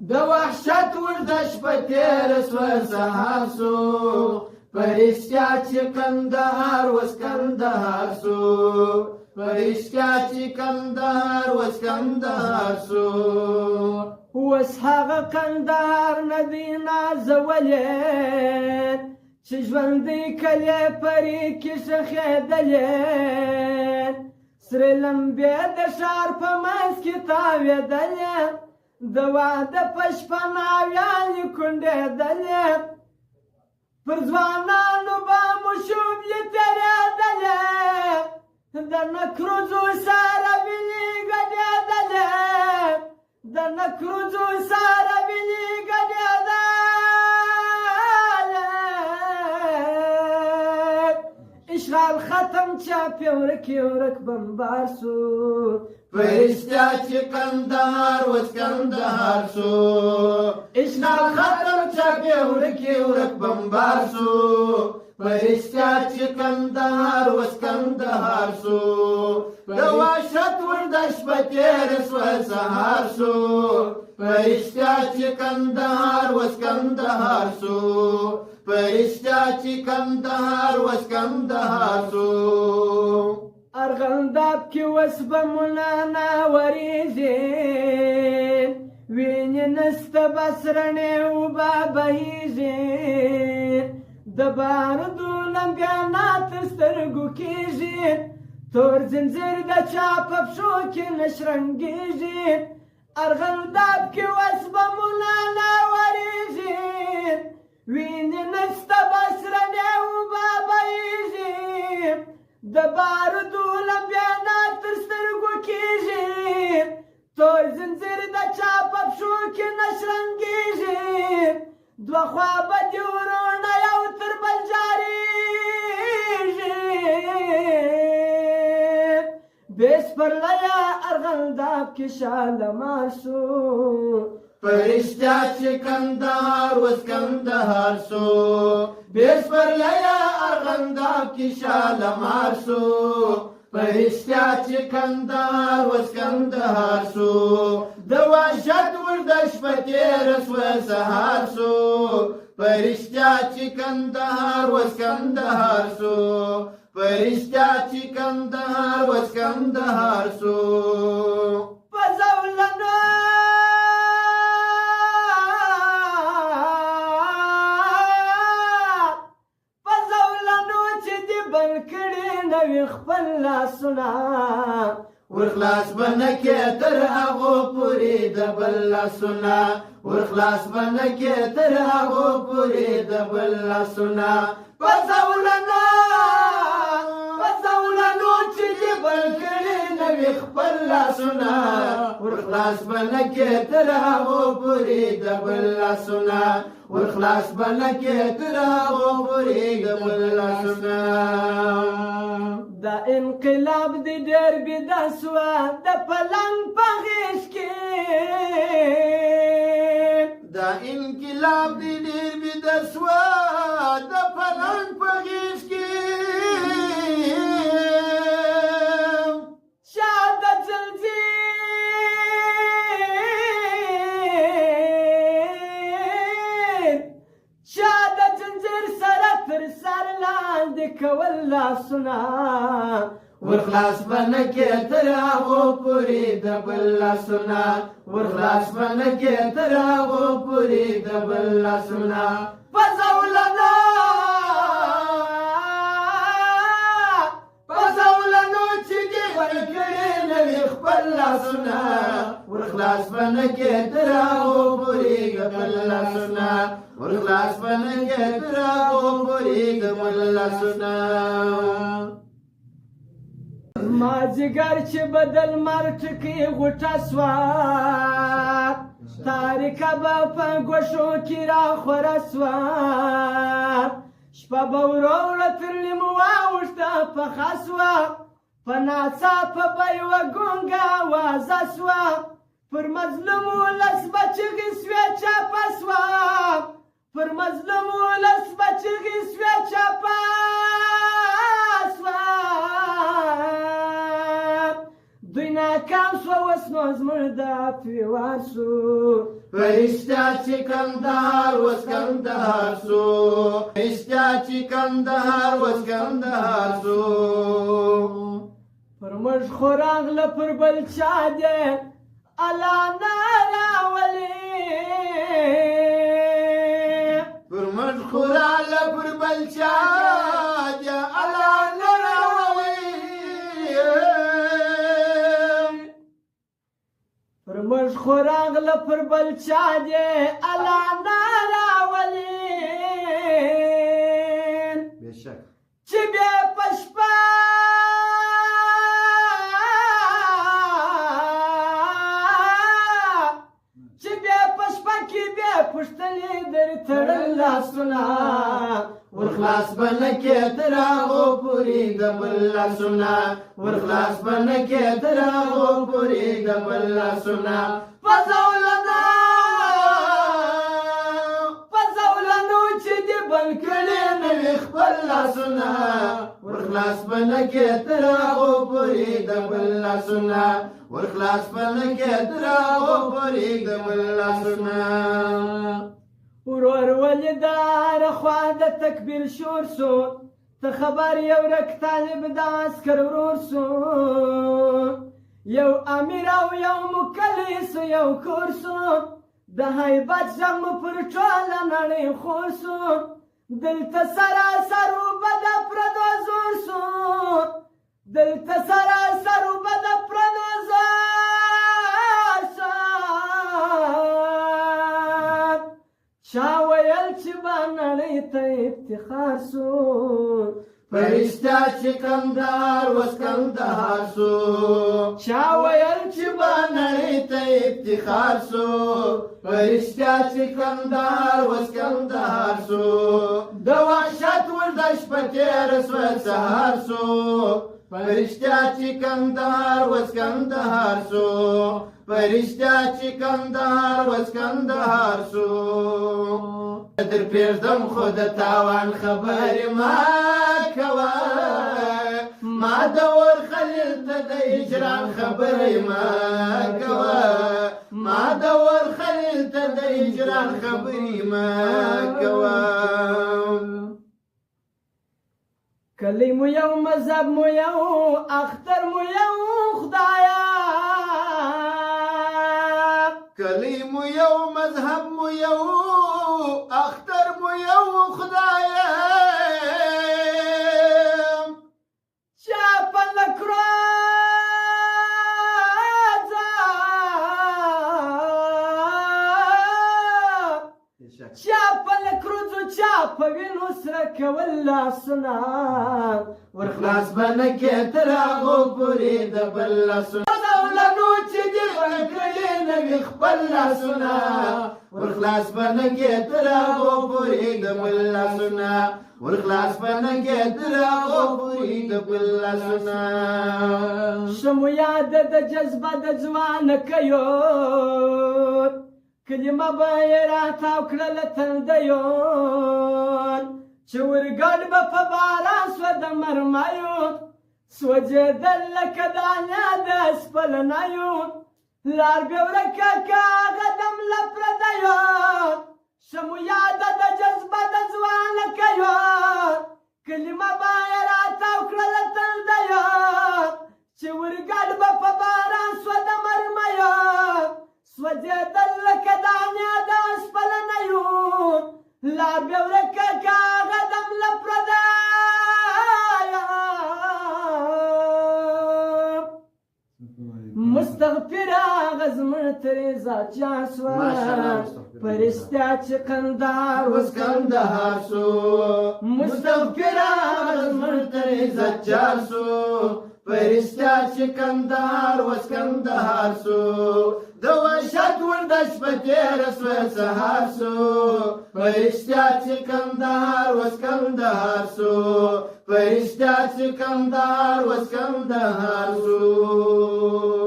د وحشت ورده شپه تېره سوه سهار سو په رښتیا چې کندهار اوس کندهار سو په رښتیا چې کندهار اوس کندهار سو اوس هغه کندهار نه دی نازولی چې ژوندی کلی پرې کې ښخېدلی سرې لمبې د ښار په منځ کې تاوېدلې د واده په شپه ناویانې کونډېدلې پر ځوانانو به مو شوبلې تېرېدلې د نکروزو سره وینې ګډېدلې د نکروزو سره وینې ګډېدلې اشغال ختم چاپې ورکې ورک بمبار سو په رښتیا چې کندهار اوس کندهار سو اشغال ختم چاپې ورکې ورک بمبار سو په رښتیا چې کندهار اوس کندهار سو د وحشت ورده شپه تېره سوه سهار سو په رښتیا چې کندهار اوس کندهار سو په رښتیا چې کندهار اوس کندهار سو ارغنداب کې اوس به مولانا ورېږي وینې نسته بس رڼې اوبه بهېږي د بارودو لمبیانه تر سترګو کېږي تور زنځیر د چا په پښو کې نه شرنګېږي ارغنداب کې اوس به مولانا ورېږي وینې نسته بس رڼې اوبه بهېږي د بارودو لمبیانه تر سترګو کېږي تور زنځیر د چا په پښو کې نه شرنګېږي دوه خوا به دې وروڼه یو تر بل جارېږي بې سپرلیه ارغنداب کې شالمار شو په رښتیا چې کندهار اوس کندهار سو بې سپرلیه ارغنداب کې شالمار سو په رښتیا چې کندهار اوس کندهار سو د وحشت ورده شپه تېره سوه سهار سو په رښتیا چې کندهار اوس کندهار سو په رښتیا چې کندهار اوس کندهار سو په زولنو خپل لاسونه ورخلاص به نه کې تر هغو پورې د بل لاسونه ورخلاص به نه کې تر هغو پورې د بل لاسونه په زولنو چې دې بل کړي نه وي خپل لاسونه ورخلاص به نه کې تر هغو پورې د بل لاسونه ورخلاص به نه کې تر هغو پورې د بل لاسونه دا انقلاب دی ډېر بېده سوه د پلنګ په غېږ کې دا انقلاب دی ډېر بېده سوه د پلنګ په غېږ کې چا د ځنځیر سره تر سر لاندې کول لاسونه ورخلاص به نه کې تر هغو پورې د بل لاسونه ورخلاص به نه کې تر هغو پورې د بل لاسونه په زولنو چې دې بل کړي نه وي خپل لاسونه ورخلاص به نه کې تر هغو پورې د بل لاسونه ورخلاص به نه کې تر هغو پورې د بل لاسونه مازدیګر چې بدل مر ټکي غوټه سوه تاریکه به په ګوشو کې راخوره سوه شپه به ورو وړه تر نیمو واوښته پخه سوه په ناڅاپه به یوه ګونګه اوازه سوه پر مظلوم ولس به چغې سوې چاپه سوه پر مظلوم ولس به چغې سوې چاپه دوی ناکام سوه اوس نو زموږ د پیوار سو پرشتیا چې کندهار وس کندهار سو پرشتیا چې کندهار وس کندهار سو پر موږ خو راغله پر بل چا دی الله نه راولي پر موږ خو راغله پر بل چا دی الله نه راولي پر موږ خو راغله پر بل چا دی الله نه راولي بېشک چې بیا په شپه پښتنې در تړل لاسونه ورخلاص به نه کې تر هغو پورې د بل لاسونه ورخلاص به نه کې تر هغو پورې د بل لاسونه په زولنو چې دې بند کړې نه وي خپل لاسونه ورخلاص به نه کې تر هغو پورې د بل لاسونه ورخلاص به نه کې تر هغو پورې د بل لاسونه ورور ولدار خوا د تکبیر شور سو ته خبر یو رک طالب د عسکر ورور سو یو امیر او یو مکلس یو کور سو د هیبت ژغ مو پر ټوله نړۍ خور سو دلته سراسر اوبه د پردو زور سو دلته سراسر اوبه د پردو زور سو چا ویل چې به نړۍ ته افتخار سو پرشتیا چې کندهار وس کندهار سو چا ویل چې چې به نړۍ ته افتخار سو پرشتیا چې کندهار وس کندهار سو د وحشت ور د شپه تېره سوه سهار سو پرشتیا چې کندهار وس کندهار سو پرشتیا چې کندهار وس کندهار سو در پرېږدم خو د تاوان خبرې مه کوه ما د ور خلیل ته د هجران خبرې مه کوه ما د ور خلیل ته د هجران خبرې مه کوه کلی مو یو مذهب مو یو اختر مو یو خدایا کلی مو یو مذهب مو یو اختر مو یو خدایا چا په لکړو چا په لکړو چا په وینو سره کول لاسونه ورخلاص به نه کې تر هغو پورې د بل لاسونه زولنو چې دې بند کړې نه وي خپل لاسونه ورخلاص به نه کې تر هغو پورې د بل لاسونه ورخلاص به نه کې تر هغو پورې د بل لاسونه شمو یاد د جذبه د ځوانه کيو کلمه به یې راتاو کړله تندیون چې ورګډ به په باران سوه د مرمیو سوځېدل لکه دانه د سپلنیو لار بې ورکه که هغه دم له پردیو شمو یاده د جذبه د ځوانه کیو کلمه به یې راتاو کړله تندیو چې ورګډ به په باران سوه د مرمیو سوځېدل لکه دانې د سپلنیو لار بې ورکه که هغه دم له پردیو مستغفر هغه زموږ ترې ذاتجان سوه پرشتیا چې کندهار وس کندهار سو مستغفر هغه زموږ ترې ذاتجان سو پرشتیا چې کندهار وس کندهار سو د وحشت ور د شپه تېره سوه سهار سو پرشتیا چې کندهار وس کندهار سو پرشتیا چې کندهار وس کندهار سو